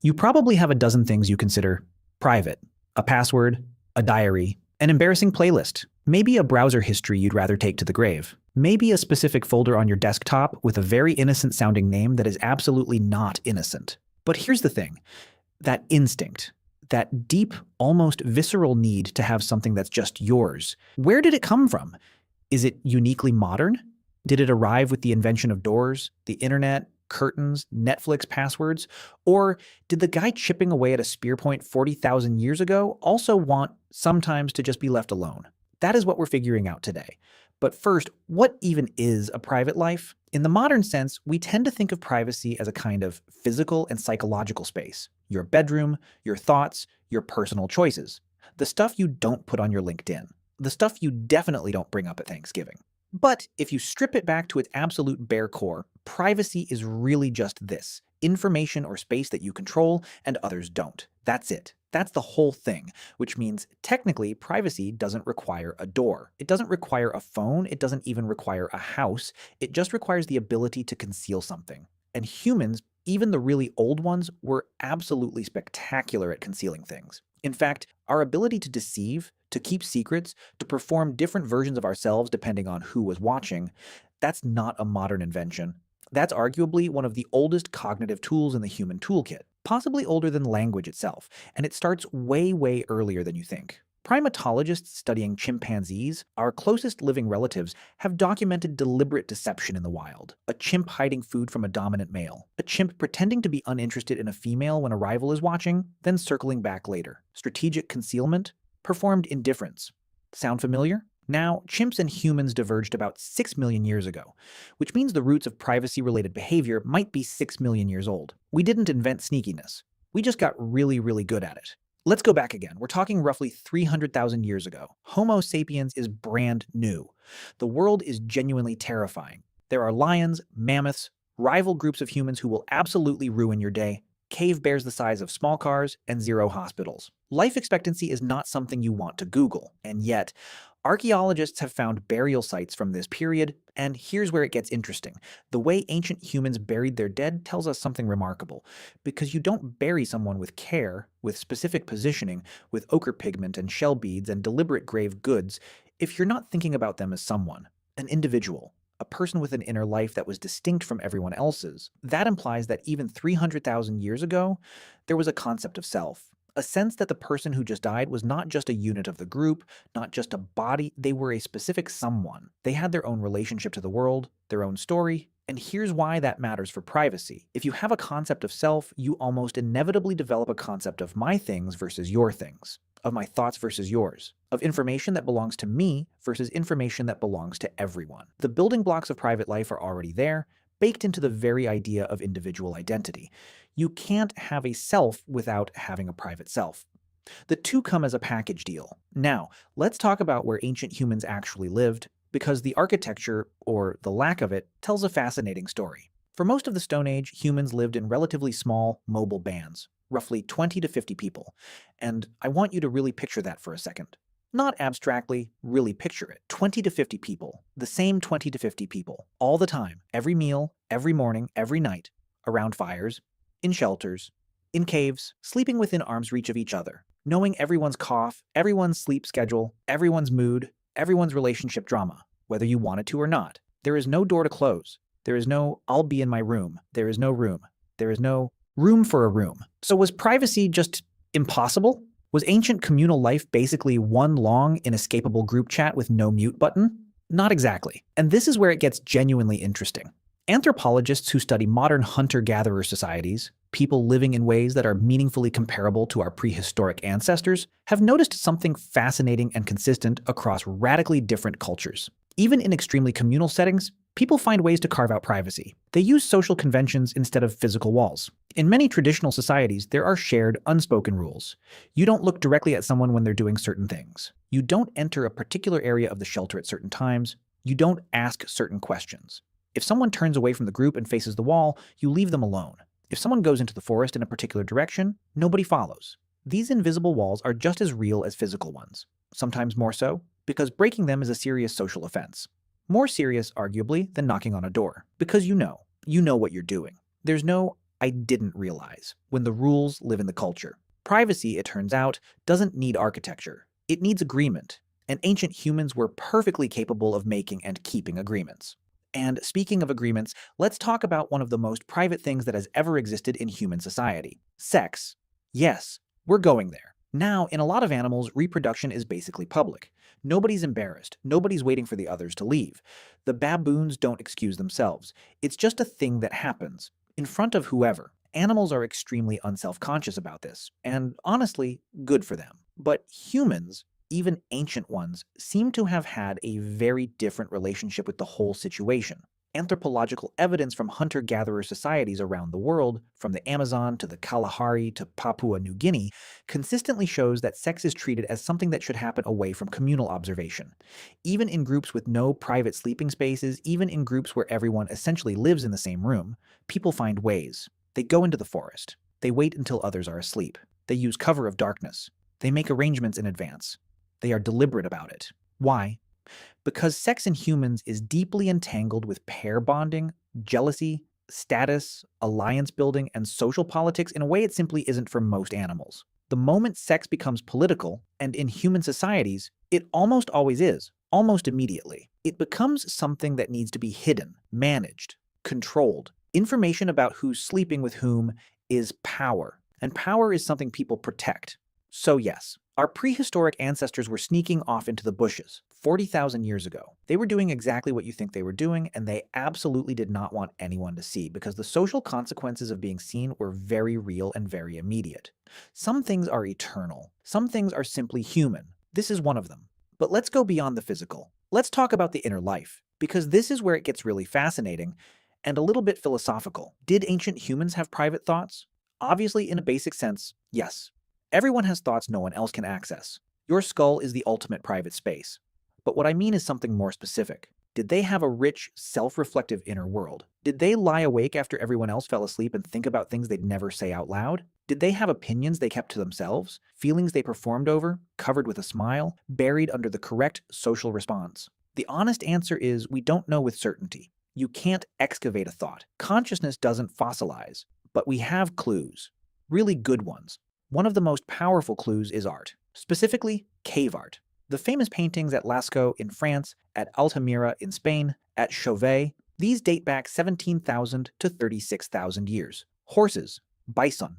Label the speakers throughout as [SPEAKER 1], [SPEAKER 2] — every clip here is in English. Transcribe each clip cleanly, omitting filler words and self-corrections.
[SPEAKER 1] You probably have a dozen things you consider private: a password, a diary, an embarrassing playlist, maybe a browser history you'd rather take to the grave, maybe a specific folder on your desktop with a very innocent sounding name that is absolutely not innocent. But here's the thing: that instinct, that deep, almost visceral need to have something that's just yours, where did it come from? Is it uniquely modern? Did it arrive with the invention of doors, the internet, curtains, Netflix passwords? Or did the guy chipping away at a spear point 40,000 years ago also want sometimes to just be left alone? That is what we're figuring out today. But first, what even is a private life? In the modern sense, we tend to think of privacy as a kind of physical and psychological space. Your bedroom, your thoughts, your personal choices. The stuff you don't put on your LinkedIn. The stuff you definitely don't bring up at Thanksgiving. But if you strip it back to its absolute bare core, privacy is really just this: information or space that you control and others don't. That's it. That's the whole thing, which means technically privacy doesn't require a door. It doesn't require a phone. It doesn't even require a house. It just requires the ability to conceal something. And humans, even the really old ones, were absolutely spectacular at concealing things. In fact, our ability to deceive, to keep secrets, to perform different versions of ourselves depending on who was watching, that's not a modern invention. That's arguably one of the oldest cognitive tools in the human toolkit, possibly older than language itself, and it starts way, way earlier than you think. Primatologists studying chimpanzees, our closest living relatives, have documented deliberate deception in the wild. A chimp hiding food from a dominant male. A chimp pretending to be uninterested in a female when a rival is watching, then circling back later. Strategic concealment. Performed indifference. Sound familiar? Now, chimps and humans diverged about 6 million years ago, which means the roots of privacy-related behavior might be 6 million years old. We didn't invent sneakiness. We just got really, really good at it. Let's go back again. We're talking roughly 300,000 years ago. Homo sapiens is brand new. The world is genuinely terrifying. There are lions, mammoths, rival groups of humans who will absolutely ruin your day, cave bears the size of small cars, and zero hospitals. Life expectancy is not something you want to Google, and yet, archaeologists have found burial sites from this period, and here's where it gets interesting. The way ancient humans buried their dead tells us something remarkable, because you don't bury someone with care, with specific positioning, with ochre pigment and shell beads and deliberate grave goods, if you're not thinking about them as someone, an individual, a person with an inner life that was distinct from everyone else's. That implies that even 300,000 years ago, there was a concept of self. A sense that the person who just died was not just a unit of the group, not just a body, they were a specific someone. They had their own relationship to the world, their own story, and here's why that matters for privacy. If you have a concept of self, you almost inevitably develop a concept of my things versus your things, of my thoughts versus yours, of information that belongs to me versus information that belongs to everyone. The building blocks of private life are already there, baked into the very idea of individual identity. You can't have a self without having a private self. The two come as a package deal. Now, let's talk about where ancient humans actually lived, because the architecture, or the lack of it, tells a fascinating story. For most of the Stone Age, humans lived in relatively small, mobile bands, roughly 20 to 50 people. And I want you to really picture that for a second. Not abstractly, really picture it. 20 to 50 people, the same 20 to 50 people, all the time, every meal, every morning, every night, around fires, in shelters, in caves, sleeping within arm's reach of each other, knowing everyone's cough, everyone's sleep schedule, everyone's mood, everyone's relationship drama, whether you wanted to or not. There is no door to close. There is no "I'll be in my room." There is no room. There is no room for a room. So was privacy just impossible? Was ancient communal life basically one long, inescapable group chat with no mute button? Not exactly. And this is where it gets genuinely interesting. Anthropologists who study modern hunter-gatherer societies, people living in ways that are meaningfully comparable to our prehistoric ancestors, have noticed something fascinating and consistent across radically different cultures. Even in extremely communal settings, people find ways to carve out privacy. They use social conventions instead of physical walls. In many traditional societies, there are shared, unspoken rules. You don't look directly at someone when they're doing certain things. You don't enter a particular area of the shelter at certain times. You don't ask certain questions. If someone turns away from the group and faces the wall, you leave them alone. If someone goes into the forest in a particular direction, nobody follows. These invisible walls are just as real as physical ones, sometimes more so, because breaking them is a serious social offense. More serious, arguably, than knocking on a door, because you know what you're doing. There's no I didn't realize when the rules live in the culture. Privacy, it turns out, doesn't need architecture. It needs agreement, and ancient humans were perfectly capable of making and keeping agreements. And speaking of agreements, let's talk about one of the most private things that has ever existed in human society: sex. Yes, we're going there. Now, in a lot of animals, reproduction is basically public. Nobody's embarrassed. Nobody's waiting for the others to leave. The baboons don't excuse themselves. It's just a thing that happens, in front of whoever. Animals are extremely unself-conscious about this, and honestly, good for them. But humans, even ancient ones, seem to have had a very different relationship with the whole situation. Anthropological evidence from hunter-gatherer societies around the world, from the Amazon to the Kalahari to Papua New Guinea, consistently shows that sex is treated as something that should happen away from communal observation. Even in groups with no private sleeping spaces, even in groups where everyone essentially lives in the same room, people find ways. They go into the forest. They wait until others are asleep. They use cover of darkness. They make arrangements in advance. They are deliberate about it. Why? Because sex in humans is deeply entangled with pair bonding, jealousy, status, alliance building, and social politics in a way it simply isn't for most animals. The moment sex becomes political, and in human societies, it almost always is, almost immediately, it becomes something that needs to be hidden, managed, controlled. Information about who's sleeping with whom is power, and power is something people protect. So yes, our prehistoric ancestors were sneaking off into the bushes 40,000 years ago. They were doing exactly what you think they were doing, and they absolutely did not want anyone to see because the social consequences of being seen were very real and very immediate. Some things are eternal. Some things are simply human. This is one of them. But let's go beyond the physical. Let's talk about the inner life, because this is where it gets really fascinating and a little bit philosophical. Did ancient humans have private thoughts? Obviously, in a basic sense, yes. Everyone has thoughts no one else can access. Your skull is the ultimate private space. But what I mean is something more specific. Did they have a rich, self-reflective inner world? Did they lie awake after everyone else fell asleep and think about things they'd never say out loud? Did they have opinions they kept to themselves? Feelings they performed over, covered with a smile, buried under the correct social response? The honest answer is we don't know with certainty. You can't excavate a thought. Consciousness doesn't fossilize. But we have clues. Really good ones. One of the most powerful clues is art, specifically cave art. The famous paintings at Lascaux in France, at Altamira in Spain, at Chauvet, these date back 17,000 to 36,000 years. Horses, bison,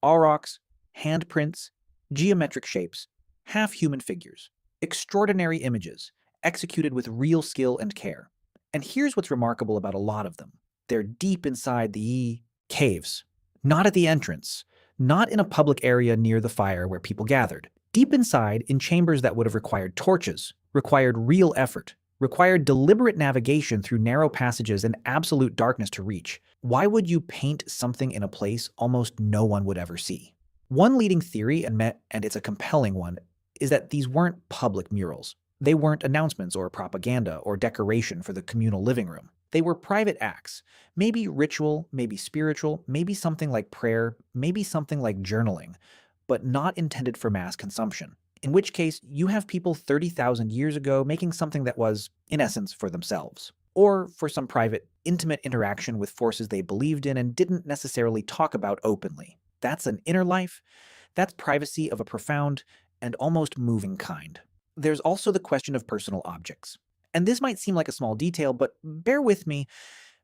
[SPEAKER 1] aurochs, handprints, geometric shapes, half-human figures. Extraordinary images, executed with real skill and care. And here's what's remarkable about a lot of them. They're deep inside the caves, not at the entrance. Not in a public area near the fire where people gathered. Deep inside, in chambers that would have required torches, required real effort, required deliberate navigation through narrow passages and absolute darkness to reach. Why would you paint something in a place almost no one would ever see? One leading theory, and it's a compelling one, is that these weren't public murals. They weren't announcements or propaganda or decoration for the communal living room. They were private acts, maybe ritual, maybe spiritual, maybe something like prayer, maybe something like journaling, but not intended for mass consumption. In which case, you have people 30,000 years ago making something that was, in essence, for themselves, or for some private, intimate interaction with forces they believed in and didn't necessarily talk about openly. That's an inner life. That's privacy of a profound and almost moving kind. There's also the question of personal objects. And this might seem like a small detail, but bear with me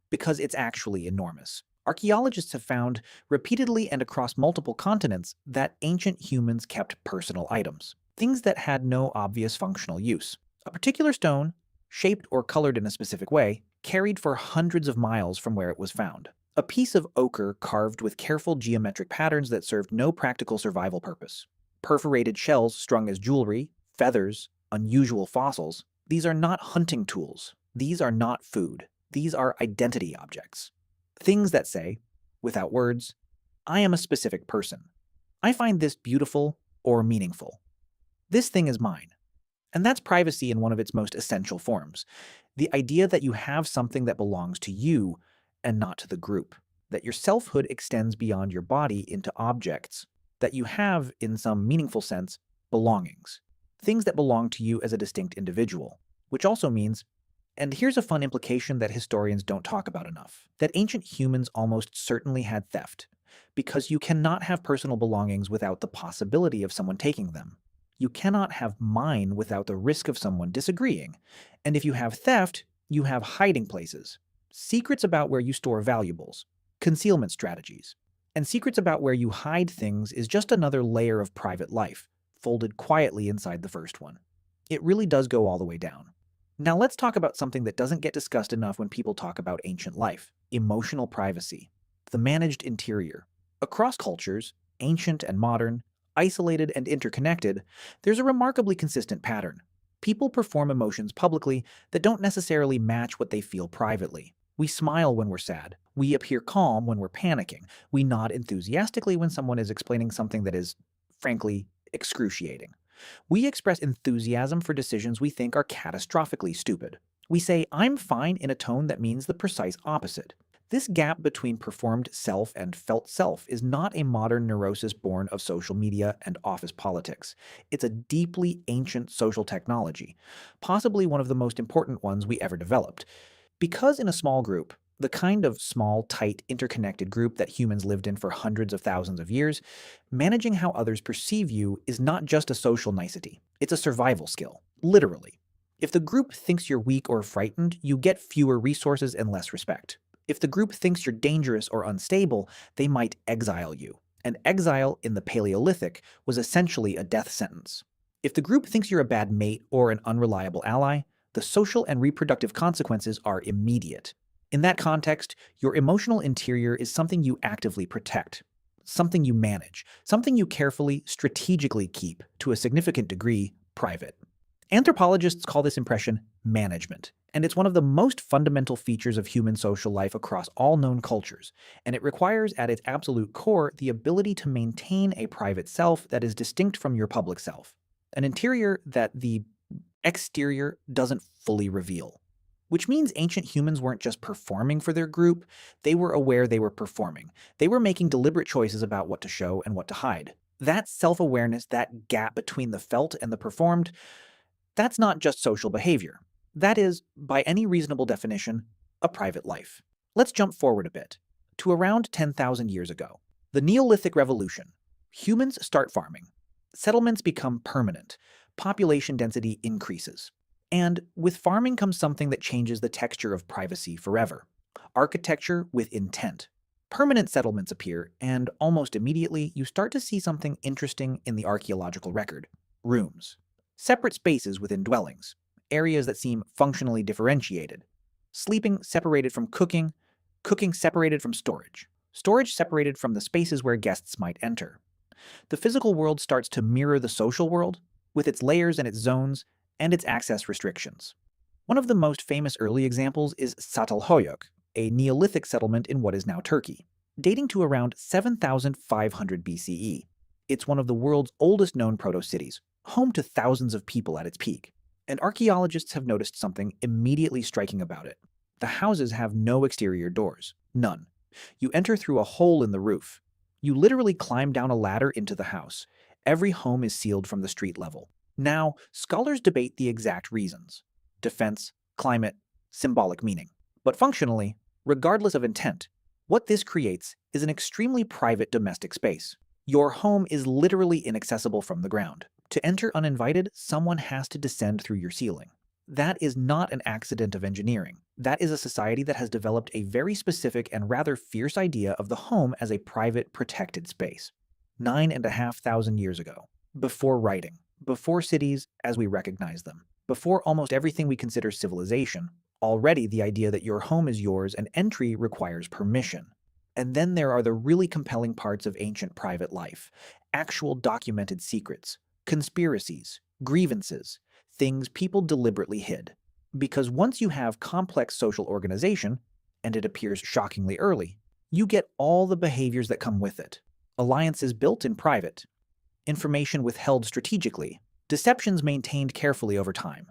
[SPEAKER 1] because it's actually enormous. Archaeologists have found repeatedly and across multiple continents that ancient humans kept personal items, things that had no obvious functional use. A particular stone, shaped or colored in a specific way, carried for hundreds of miles from where it was found. A piece of ochre carved with careful geometric patterns that served no practical survival purpose. Perforated shells strung as jewelry, feathers, unusual fossils. These are not hunting tools. These are not food. These are identity objects. Things that say, without words, I am a specific person. I find this beautiful or meaningful. This thing is mine. And that's privacy in one of its most essential forms. The idea that you have something that belongs to you and not to the group. That your selfhood extends beyond your body into objects. That you have, in some meaningful sense, belongings. Things that belong to you as a distinct individual, which also means And here's a fun implication that historians don't talk about enough, that ancient humans almost certainly had theft, because you cannot have personal belongings without the possibility of someone taking them. You cannot have mine without the risk of someone disagreeing. And if you have theft, you have hiding places, secrets about where you store valuables, concealment strategies. And secrets about where you hide things is just another layer of private life, folded quietly inside the first one. It really does go all the way down. Now let's talk about something that doesn't get discussed enough when people talk about ancient life: emotional privacy, the managed interior. Across cultures, ancient and modern, isolated and interconnected, there's a remarkably consistent pattern. People perform emotions publicly that don't necessarily match what they feel privately. We smile when we're sad. We appear calm when we're panicking. We nod enthusiastically when someone is explaining something that is, frankly, excruciating. We express enthusiasm for decisions we think are catastrophically stupid. We say, "I'm fine," in a tone that means the precise opposite. This gap between performed self and felt self is not a modern neurosis born of social media and office politics. It's a deeply ancient social technology, possibly one of the most important ones we ever developed. Because in a small group, the kind of small, tight, interconnected group that humans lived in for hundreds of thousands of years, managing how others perceive you is not just a social nicety. It's a survival skill, literally. If the group thinks you're weak or frightened, you get fewer resources and less respect. If the group thinks you're dangerous or unstable, they might exile you. And exile in the Paleolithic was essentially a death sentence. If the group thinks you're a bad mate or an unreliable ally, the social and reproductive consequences are immediate. In that context, your emotional interior is something you actively protect, something you manage, something you carefully, strategically keep, to a significant degree, private. Anthropologists call this impression management, and it's one of the most fundamental features of human social life across all known cultures, and it requires at its absolute core the ability to maintain a private self that is distinct from your public self, an interior that the exterior doesn't fully reveal. Which means ancient humans weren't just performing for their group, they were aware they were performing. They were making deliberate choices about what to show and what to hide. That self-awareness, that gap between the felt and the performed, that's not just social behavior. That is, by any reasonable definition, a private life. Let's jump forward a bit, to around 10,000 years ago. The Neolithic Revolution. Humans start farming. Settlements become permanent. Population density increases. And with farming comes something that changes the texture of privacy forever: architecture with intent. Permanent settlements appear, and almost immediately you start to see something interesting in the archaeological record: rooms. Separate spaces within dwellings, areas that seem functionally differentiated. Sleeping separated from cooking, cooking separated from storage, storage separated from the spaces where guests might enter. The physical world starts to mirror the social world, with its layers and its zones, and its access restrictions. One of the most famous early examples is Çatalhöyük, a Neolithic settlement in what is now Turkey, dating to around 7,500 BCE. It's one of the world's oldest known proto-cities, home to thousands of people at its peak. And archaeologists have noticed something immediately striking about it. The houses have no exterior doors. None. You enter through a hole in the roof. You literally climb down a ladder into the house. Every home is sealed from the street level. Now, scholars debate the exact reasons: defense, climate, symbolic meaning. But functionally, regardless of intent, what this creates is an extremely private domestic space. Your home is literally inaccessible from the ground. To enter uninvited, someone has to descend through your ceiling. That is not an accident of engineering. That is a society that has developed a very specific and rather fierce idea of the home as a private, protected space. 9,500 years ago, before writing, before cities as we recognize them, before almost everything we consider civilization, already the idea that your home is yours and entry requires permission. And then there are the really compelling parts of ancient private life: actual documented secrets, conspiracies, grievances, things people deliberately hid. Because once you have complex social organization, and it appears shockingly early, you get all the behaviors that come with it. Alliances built in private, information withheld strategically, deceptions maintained carefully over time,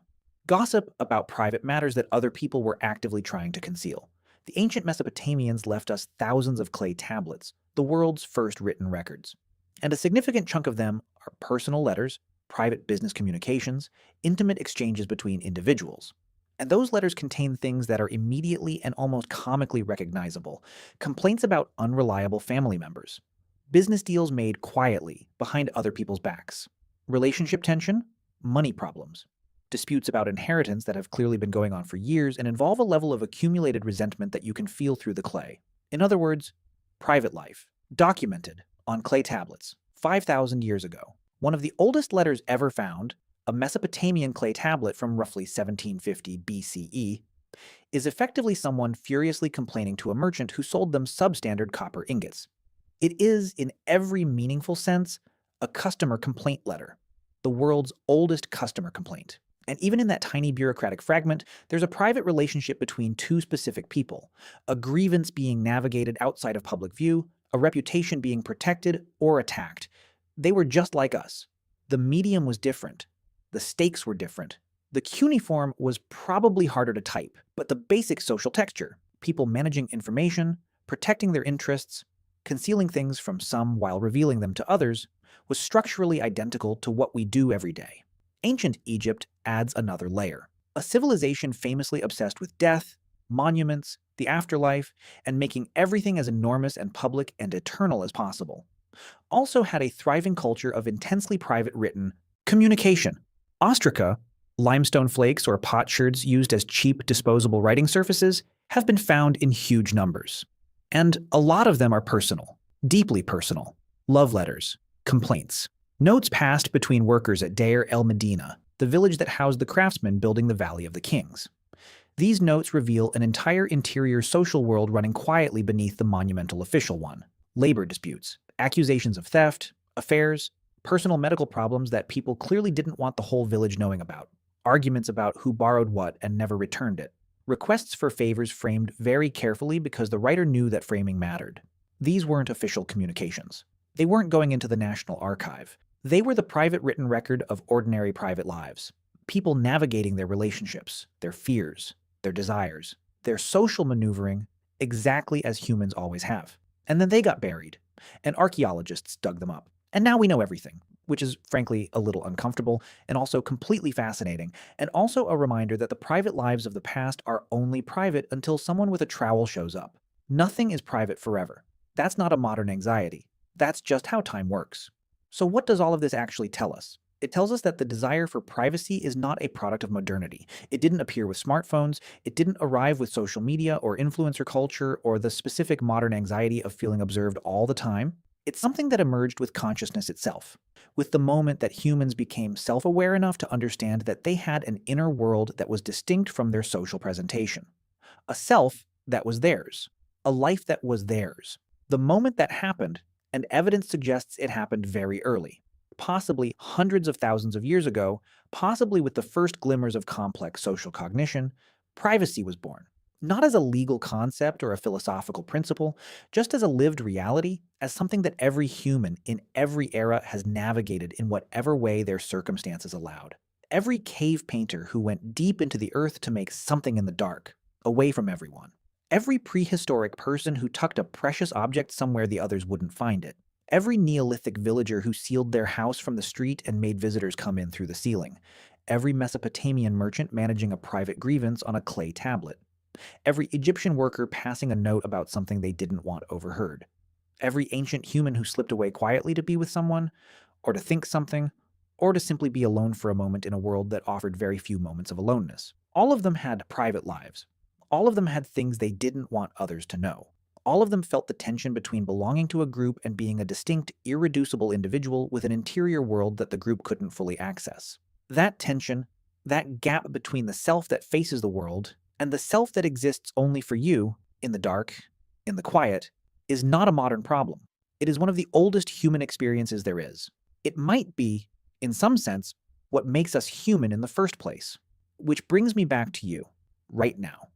[SPEAKER 1] gossip about private matters that other people were actively trying to conceal. The ancient Mesopotamians left us thousands of clay tablets, the world's first written records. And a significant chunk of them are personal letters, private business communications, intimate exchanges between individuals. And those letters contain things that are immediately and almost comically recognizable. Complaints about unreliable family members. Business deals made quietly, behind other people's backs. Relationship tension. Money problems. Disputes about inheritance that have clearly been going on for years and involve a level of accumulated resentment that you can feel through the clay. In other words, private life. Documented on clay tablets, 5,000 years ago. One of the oldest letters ever found, a Mesopotamian clay tablet from roughly 1750 BCE, is effectively someone furiously complaining to a merchant who sold them substandard copper ingots. It is, in every meaningful sense, a customer complaint letter, the world's oldest customer complaint. And even in that tiny bureaucratic fragment, there's a private relationship between two specific people, a grievance being navigated outside of public view, a reputation being protected or attacked. They were just like us. The medium was different. The stakes were different. The cuneiform was probably harder to type, but the basic social texture, people managing information, protecting their interests, concealing things from some while revealing them to others, was structurally identical to what we do every day. Ancient Egypt adds another layer. A civilization famously obsessed with death, monuments, the afterlife, and making everything as enormous and public and eternal as possible. Also had a thriving culture of intensely private written communication. Ostraca, limestone flakes or potsherds used as cheap disposable writing surfaces, have been found in huge numbers. And a lot of them are personal, deeply personal. Love letters, complaints. Notes passed between workers at Deir el Medina, the village that housed the craftsmen building the Valley of the Kings. These notes reveal an entire interior social world running quietly beneath the monumental official one. Labor disputes, accusations of theft, affairs, personal medical problems that people clearly didn't want the whole village knowing about. Arguments about who borrowed what and never returned it. Requests for favors framed very carefully because the writer knew that framing mattered. These weren't official communications. They weren't going into the National Archive. They were the private written record of ordinary private lives. People navigating their relationships, their fears, their desires, their social maneuvering, exactly as humans always have. And then they got buried, and archaeologists dug them up. And now we know everything, which is frankly a little uncomfortable and also completely fascinating, and also a reminder that the private lives of the past are only private until someone with a trowel shows up. Nothing is private forever. That's not a modern anxiety. That's just how time works. So what does all of this actually tell us? It tells us that the desire for privacy is not a product of modernity. It didn't appear with smartphones, it didn't arrive with social media or influencer culture or the specific modern anxiety of feeling observed all the time. It's something that emerged with consciousness itself, with the moment that humans became self-aware enough to understand that they had an inner world that was distinct from their social presentation. A self that was theirs, a life that was theirs. The moment that happened, and evidence suggests it happened very early, possibly hundreds of thousands of years ago, possibly with the first glimmers of complex social cognition, privacy was born. Not as a legal concept or a philosophical principle, just as a lived reality, as something that every human in every era has navigated in whatever way their circumstances allowed. Every cave painter who went deep into the earth to make something in the dark, away from everyone. Every prehistoric person who tucked a precious object somewhere the others wouldn't find it. Every Neolithic villager who sealed their house from the street and made visitors come in through the ceiling. Every Mesopotamian merchant managing a private grievance on a clay tablet. Every Egyptian worker passing a note about something they didn't want overheard. Every ancient human who slipped away quietly to be with someone, or to think something, or to simply be alone for a moment in a world that offered very few moments of aloneness. All of them had private lives. All of them had things they didn't want others to know. All of them felt the tension between belonging to a group and being a distinct, irreducible individual with an interior world that the group couldn't fully access. That tension, that gap between the self that faces the world and the self that exists only for you, in the dark, in the quiet, is not a modern problem. It is one of the oldest human experiences there is. It might be, in some sense, what makes us human in the first place. Which brings me back to you, right now.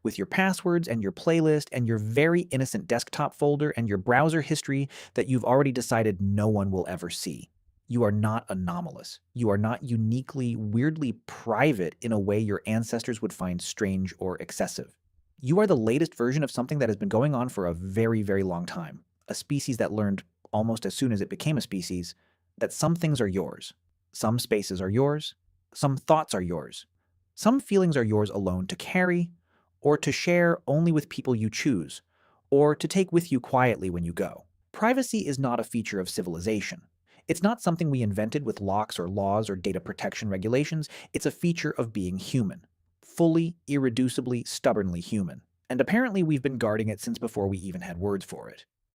[SPEAKER 1] With your passwords and your playlist and your very innocent desktop folder and your browser history that you've already decided no one will ever see. You are not anomalous. You are not uniquely, weirdly private in a way your ancestors would find strange or excessive. You are the latest version of something that has been going on for a very, very long time. A species that learned, almost as soon as it became a species, that some things are yours. Some spaces are yours. Some thoughts are yours. Some feelings are yours alone to carry, or to share only with people you choose, or to take with you quietly when you go. Privacy is not a feature of civilization. It's not something we invented with locks or laws or data protection regulations. It's a feature of being human. Fully, irreducibly, stubbornly human. And apparently we've been guarding it since before we even had words for it.